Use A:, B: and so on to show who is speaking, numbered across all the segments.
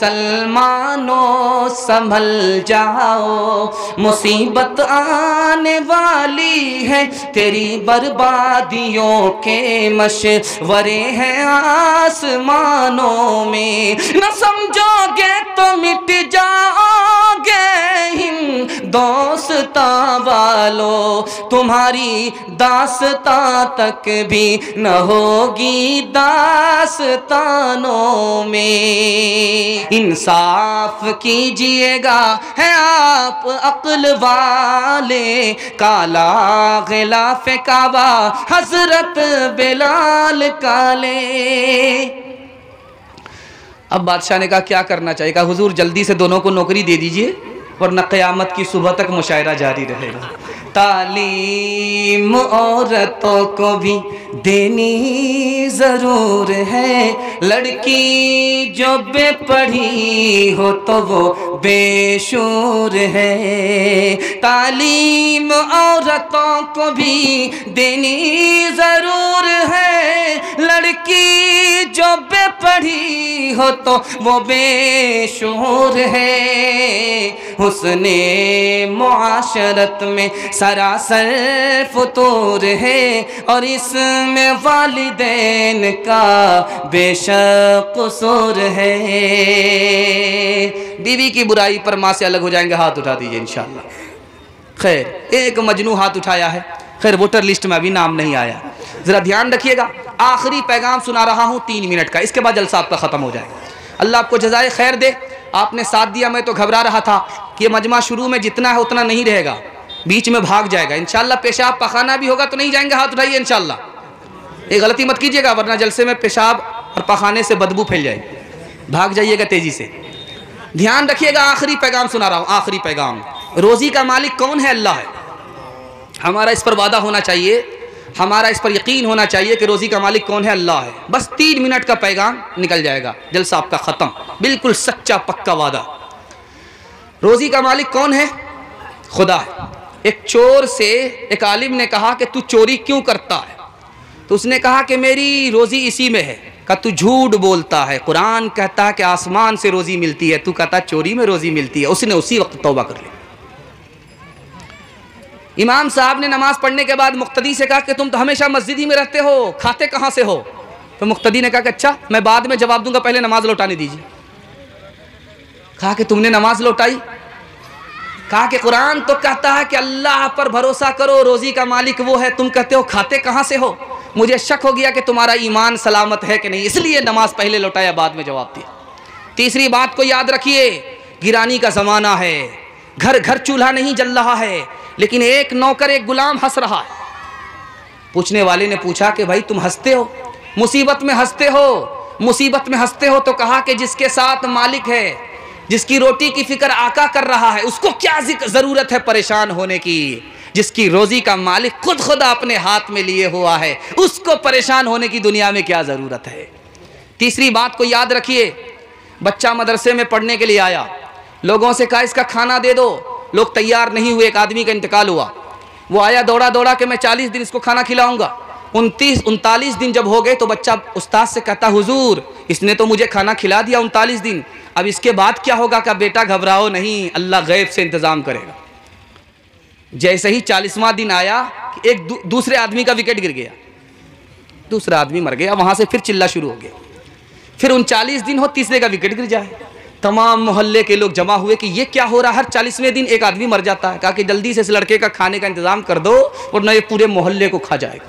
A: सलमानो संभल जाओ, मुसीबत आने वाली है, तेरी बर्बादियों के मशवरे हैं आसमानों में। न समझोगे तो मिट जाओगे हिंदोस्ता वालों, तुम्हारी दास्तां तक भी न होगी दास्तानों में। इंसाफ कीजिएगा है आप अक्ल वाले, काला गिलाफ काबा हजरत बिलाल काले। अब बादशाह ने कहा क्या करना चाहिए? कहा हुजूर जल्दी से दोनों को नौकरी दे दीजिए वरना क़यामत की सुबह तक मुशायरा जारी रहेगा। तालीम औरतों को भी देनी ज़रूर है, लड़की जो बेपढ़ी हो तो वो बेशूर है। तालीम औरतों को भी देनी ज़रूर है, लड़की जो बेपढ़ी हो तो वो बेशूर है। हुस्ने मुआशरत में सरासर फुतूर है, और इसमें वालिदैन का बेशक कसूर है। बीवी की बुराई पर माँ से अलग हो जाएंगे, हाथ उठा दीजिए इंशाअल्लाह। खैर एक मजनू हाथ उठाया है, खैर वोटर लिस्ट में अभी नाम नहीं आया। ज़रा ध्यान रखिएगा, आखिरी पैगाम सुना रहा हूँ 3 मिनट का, इसके बाद जलसा आपका ख़त्म हो जाएगा। अल्लाह आपको जज़ाए खैर दे, आपने साथ दिया। मैं तो घबरा रहा था कि ये मजमा शुरू में जितना है उतना नहीं रहेगा, बीच में भाग जाएगा। इंशाअल्लाह पेशाब पखाना भी होगा तो नहीं जाएंगे, हाथ उठाइए इंशाअल्लाह। ये गलती मत कीजिएगा वरना जलसे में पेशाब और पखाने से बदबू फैल जाएगी, भाग जाइएगा तेजी से। ध्यान रखिएगा, आखिरी पैगाम सुना रहा हूँ, आखिरी पैगाम। रोज़ी का मालिक कौन है? अल्लाह है। हमारा इस पर वादा होना चाहिए, हमारा इस पर यकीन होना चाहिए कि रोज़ी का मालिक कौन है? अल्लाह है। बस 3 मिनट का पैगाम निकल जाएगा, जलसा आपका ख़त्म। बिल्कुल सच्चा पक्का वादा। रोज़ी का मालिक कौन है? खुदा है। एक चोर से एक आलिम ने कहा कि तू चोरी क्यों करता है? तो उसने कहा कि मेरी रोज़ी इसी में है। कहा तू झूठ बोलता है, कुरान कहता है कि आसमान से रोज़ी मिलती है, तू कहता चोरी में रोज़ी मिलती है। उसने उसी वक्त तौबा कर ली। इमाम साहब ने नमाज पढ़ने के बाद मुक्तदी से कहा कि तुम तो हमेशा मस्जिद ही में रहते हो, खाते कहाँ से हो? तो मुक्तदी ने कहा कि अच्छा मैं बाद में जवाब दूंगा, पहले नमाज लौटाने दीजिए। कहा कि तुमने नमाज लौटाई? कहा कि कुरान तो कहता है कि अल्लाह पर भरोसा करो, रोज़ी का मालिक वो है, तुम कहते हो खाते कहाँ से हो? मुझे शक हो गया कि तुम्हारा ईमान सलामत है कि नहीं, इसलिए नमाज पहले लौटाया, बाद में जवाब दिया। तीसरी बात को याद रखिए, गिरानी का ज़माना है, घर घर चूल्हा नहीं जल रहा है, लेकिन एक नौकर एक गुलाम हंस रहा है। पूछने वाले ने पूछा कि भाई तुम हंसते हो, मुसीबत में हंसते हो, मुसीबत में हंसते हो? तो कहा कि जिसके साथ मालिक है, जिसकी रोटी की फिक्र आका कर रहा है, उसको क्या ज़रूरत है परेशान होने की? जिसकी रोज़ी का मालिक खुद अपने हाथ में लिए हुआ है, उसको परेशान होने की दुनिया में क्या ज़रूरत है? तीसरी बात को याद रखिए, बच्चा मदरसे में पढ़ने के लिए आया, लोगों से कहा इसका खाना दे दो, लोग तैयार नहीं हुए। एक आदमी का इंतकाल हुआ, वो आया दौड़ा दौड़ा के मैं 40 दिन इसको खाना खिलाऊंगा। 39 दिन जब हो गए तो बच्चा उस्ताद से कहता हुजूर इसने तो मुझे खाना खिला दिया 39 दिन, अब इसके बाद क्या होगा? का बेटा घबराओ नहीं, अल्लाह गैब से इंतज़ाम करेगा। जैसे ही 40वां दिन आया, एक दूसरे आदमी का विकेट गिर गया, दूसरा आदमी मर गया। वहाँ से फिर चिल्ला शुरू हो गया। फिर 39 दिन हो, तीसरे का विकेट गिर जाए। तमाम मोहल्ले के लोग जमा हुए कि ये क्या हो रहा है, हर 40वें दिन एक आदमी मर जाता है। कहा कि जल्दी से इस लड़के का खाने का इंतजाम कर दो वरना ये पूरे मोहल्ले को खा जाएगा।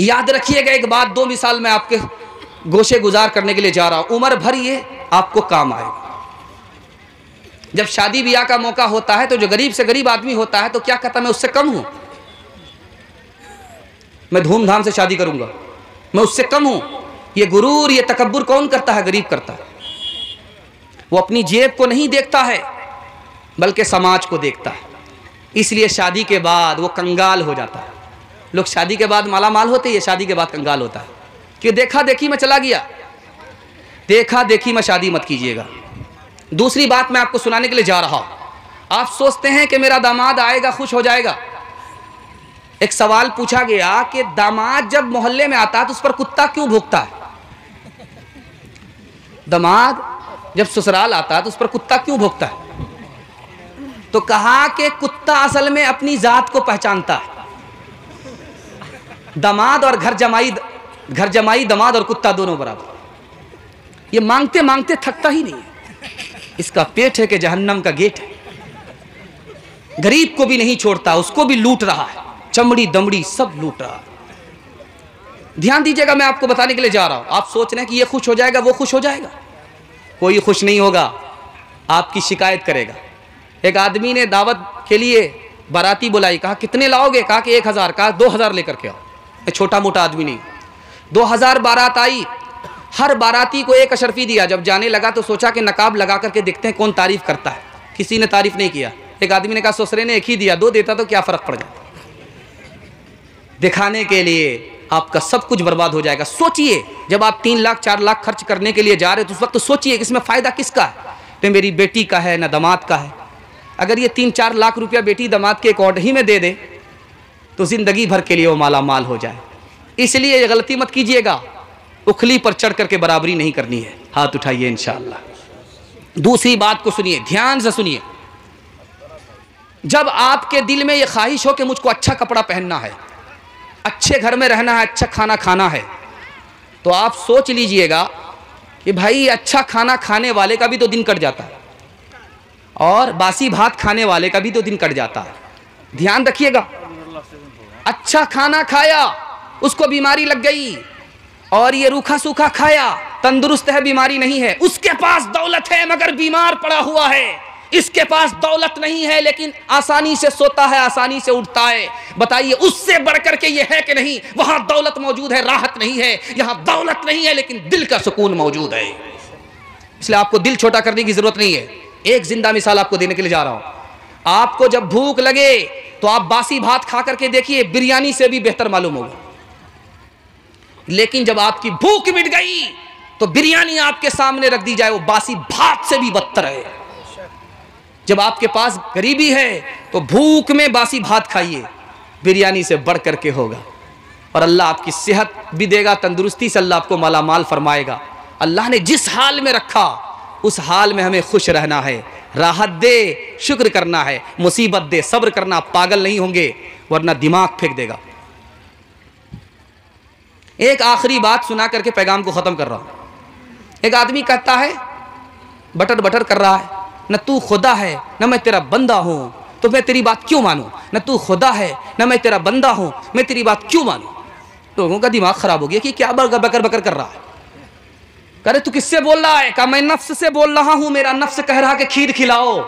A: याद रखिएगा एक बात, 2 मिसाल मैं आपके गोशे गुजार करने के लिए जा रहा हूं, उम्र भर ये आपको काम आएगा। जब शादी ब्याह का मौका होता है तो जो गरीब से गरीब आदमी होता है तो क्या कहता मैं उससे कम हूं, मैं धूमधाम से शादी करूंगा, मैं उससे कम हूं। ये गुरूर, ये तकब्बुर कौन करता है? गरीब करता है। वो अपनी जेब को नहीं देखता है बल्कि समाज को देखता है। इसलिए शादी के बाद वो कंगाल हो जाता है। लोग शादी के बाद माला माल होते हैं, शादी के बाद कंगाल होता है कि देखा देखी में चला गया। देखा देखी में शादी मत कीजिएगा। दूसरी बात मैं आपको सुनाने के लिए जा रहा हूं। आप सोचते हैं कि मेरा दामाद आएगा खुश हो जाएगा। एक सवाल पूछा गया कि दामाद जब मोहल्ले में आता है तो उस पर कुत्ता क्यों भौंकता है? दामाद जब ससुराल आता है तो उस पर कुत्ता क्यों भौंकता है? तो कहा कि कुत्ता असल में अपनी जात को पहचानता है। दामाद और घर जमाई दामाद और कुत्ता दोनों बराबर। ये मांगते मांगते थकता ही नहीं है। इसका पेट है कि जहन्नम का गेट है। गरीब को भी नहीं छोड़ता, उसको भी लूट रहा है, चमड़ी दमड़ी सब लूट रहा है। ध्यान दीजिएगा, मैं आपको बताने के लिए जा रहा हूं। आप सोच रहे हैं कि ये खुश हो जाएगा, वो खुश हो जाएगा, कोई खुश नहीं होगा, आपकी शिकायत करेगा। एक आदमी ने दावत के लिए बाराती बुलाई, कहा कितने लाओगे? कहा कि 1000। कहा 2000 लेकर के आओ। छोटा मोटा आदमी नहीं। 2000 बारात आई। हर बाराती को एक अशरफी दिया। जब जाने लगा तो सोचा कि नकाब लगा करके देखते हैं कौन तारीफ करता है। किसी ने तारीफ नहीं किया। एक आदमी ने कहा ससुरे ने एक ही दिया, 2 देता तो क्या फर्क पड़ जाता। दिखाने के लिए आपका सब कुछ बर्बाद हो जाएगा। सोचिए, जब आप 3 लाख 4 लाख खर्च करने के लिए जा रहे हो तो उस वक्त तो सोचिए कि इसमें फ़ायदा किसका है? तो मेरी बेटी का है, ना दामाद का है। अगर ये 3-4 लाख रुपया बेटी दामाद के अकाउंट ही में दे दे तो ज़िंदगी भर के लिए वो माला माल हो जाए। इसलिए ये गलती मत कीजिएगा, उखली पर चढ़ करके बराबरी नहीं करनी है। हाथ उठाइए इंशाअल्लाह। दूसरी बात को सुनिए, ध्यान से सुनिए। जब आपके दिल में ये ख्वाहिश हो कि मुझको अच्छा कपड़ा पहनना है, अच्छे घर में रहना है, अच्छा खाना खाना है, तो आप सोच लीजिएगा कि भाई अच्छा खाना खाने वाले का भी तो दिन कट जाता है और बासी भात खाने वाले का भी तो दिन कट जाता है। ध्यान रखिएगा। अच्छा खाना खाया, उसको बीमारी लग गई, और ये रूखा सूखा खाया, तंदुरुस्त है, बीमारी नहीं है। उसके पास दौलत है मगर बीमार पड़ा हुआ है। इसके पास दौलत नहीं है लेकिन आसानी से सोता है, आसानी से उठता है। बताइए उससे बढ़कर के ये है कि नहीं? वहां दौलत मौजूद है, राहत नहीं है। यहां दौलत नहीं है लेकिन दिल का सुकून मौजूद है। इसलिए आपको दिल छोटा करने की जरूरत नहीं है। एक जिंदा मिसाल आपको देने के लिए जा रहा हूं। आपको जब भूख लगे तो आप बासी भात खा करके देखिए, बिरयानी से भी बेहतर मालूम होगा। लेकिन जब आपकी भूख मिट गई तो बिरयानी आपके सामने रख दी जाए, वो बासी भात से भी बदतर है। जब आपके पास गरीबी है तो भूख में बासी भात खाइए, बिरयानी से बढ़ करके होगा। और अल्लाह आपकी सेहत भी देगा, तंदुरुस्ती से अल्लाह आपको माला माल फरमाएगा। अल्लाह ने जिस हाल में रखा उस हाल में हमें खुश रहना है। राहत दे, शुक्र करना है, मुसीबत दे, सब्र करना। पागल नहीं होंगे वरना दिमाग फेंक देगा। एक आखिरी बात सुना करके पैगाम को ख़त्म कर रहा हूं। एक आदमी कहता है, बटर बटर कर रहा है, न तू खुदा है न मैं तेरा बंदा हूं, तो मैं तेरी बात क्यों मानूं? न तू खुदा है न मैं तेरा बंदा हूं, मैं तेरी बात क्यों मानूं? लोगों का दिमाग खराब हो गया कि क्या बकर बकर कर रहा है। करे तू किससे बोल रहा है? कहा मैं नफ्स से बोल रहा हूं, मेरा नफ्स कह रहा है कि खीर खिलाओ।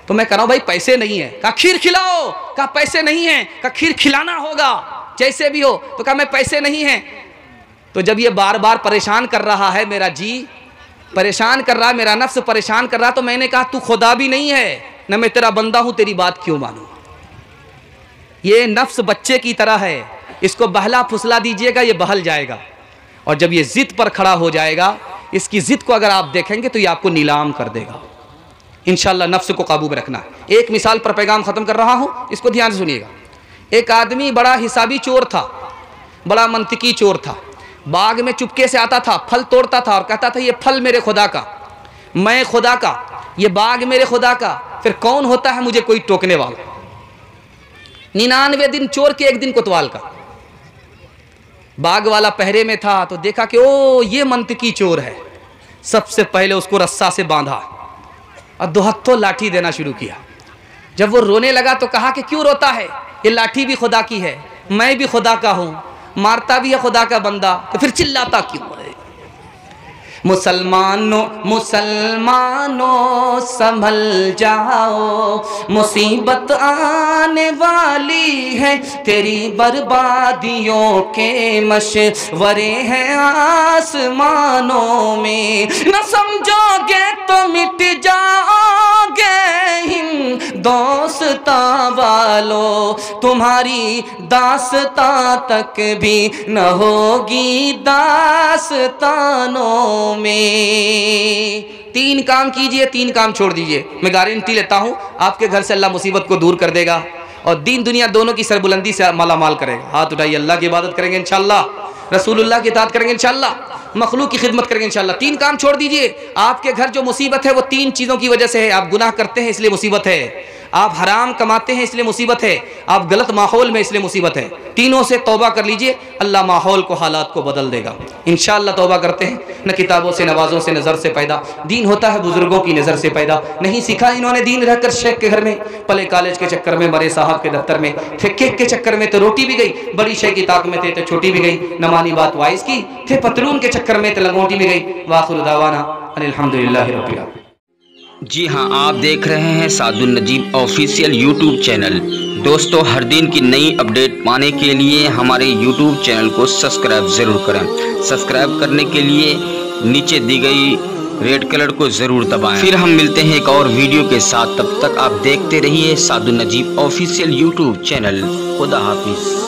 A: तो मैं कह रहा हूं भाई पैसे नहीं है। कहा खीर खिलाओ। कहा पैसे नहीं है। कहा खीर खिलाना होगा जैसे भी हो। तो कहा मैं पैसे नहीं है। तो जब ये बार बार परेशान कर रहा है, मेरा जी परेशान कर रहा है, मेरा नफ्स परेशान कर रहा, तो मैंने कहा तू खुदा भी नहीं है न मैं तेरा बंदा हूं, तेरी बात क्यों मानूं? ये नफ्स बच्चे की तरह है, इसको बहला फुसला दीजिएगा, ये बहल जाएगा। और जब ये जिद पर खड़ा हो जाएगा, इसकी जिद को अगर आप देखेंगे तो ये आपको नीलाम कर देगा। इंशाअल्लाह नफ्स को काबू में रखना है। एक मिसाल पर पैगाम ख़त्म कर रहा हूं, इसको ध्यान से सुनिएगा। एक आदमी बड़ा हिसाबी चोर था, बड़ा मंतिकी चोर था। बाग में चुपके से आता था, फल तोड़ता था और कहता था ये फल मेरे खुदा का, मैं खुदा का, ये बाग मेरे खुदा का। फिर कौन होता है मुझे कोई टोकने वाला? 99 दिन चोर के 1 दिन कोतवाल का। बाग वाला पहरे में था तो देखा कि ओ ये मंतिकी चोर है। सबसे पहले उसको रस्सा से बांधा और 2 हत्थों लाठी देना शुरू किया। जब वो रोने लगा तो कहा कि क्यों रोता है? ये लाठी भी खुदा की है, मैं भी खुदा का हूं, मारता भी है खुदा का बंदा, तो फिर चिल्लाता क्यों है? मुसलमानों मुसलमानों संभल जाओ, मुसीबत आने वाली है, तेरी बर्बादियों के मशवरे हैं आसमानों में। न समझोगे तो मिट जाओगे हिंदोस्ता वालों, तुम्हारी दास्तां तक भी न होगी दास्तानों में। 3 काम कीजिए, 3 काम छोड़ दीजिए। मैं गारंटी लेता हूं आपके घर से अल्लाह मुसीबत को दूर कर देगा और दीन दुनिया दोनों की सरबुलंदी से माला माल करेगा। हाथ उठाइए, अल्लाह की इबादत करेंगे इंशाअल्लाह। रसूलुल्लाह की इताअत करेंगे इंशाअल्लाह, मखलूक की खिदमत करेंगे इंशाअल्लाह। 3 काम छोड़ दीजिए। आपके घर जो मुसीबत है वो 3 चीज़ों की वजह से है। आप गुनाह करते हैं इसलिए मुसीबत है, आप हराम कमाते हैं इसलिए मुसीबत है, आप गलत माहौल में इसलिए मुसीबत है। तीनों से तौबा कर लीजिए, अल्लाह माहौल को, हालात को बदल देगा इंशाअल्लाह। तौबा करते हैं, न किताबों से, नवाज़ों से, नज़र से पैदा। दीन होता है बुजुर्गों की नज़र से पैदा। नहीं सीखा इन्होंने दीन रहकर शेख के घर में, पले कॉलेज के चक्कर में, मरे साहब के दफ्तर में, थे केक के चक्कर में तो रोटी भी गई, बड़ी शेख की ताक में थे तो छोटी भी गई, न मानी बात वाइस की, थे पतलून के चक्कर में तो लंगोटी भी गई। वाखिर दावाना अल्हम्दुलिल्लाहि रब्बिल आलमीन।
B: जी हाँ, आप देख रहे हैं Sadul Najeeb official YouTube channel. दोस्तों, हर दिन की नई अपडेट पाने के लिए हमारे यूट्यूब चैनल को सब्सक्राइब ज़रूर करें। सब्सक्राइब करने के लिए नीचे दी गई रेड कलर को ज़रूर दबाएं। फिर हम मिलते हैं एक और वीडियो के साथ। तब तक आप देखते रहिए Sadul Najeeb official YouTube channel. खुदा हाफिज़।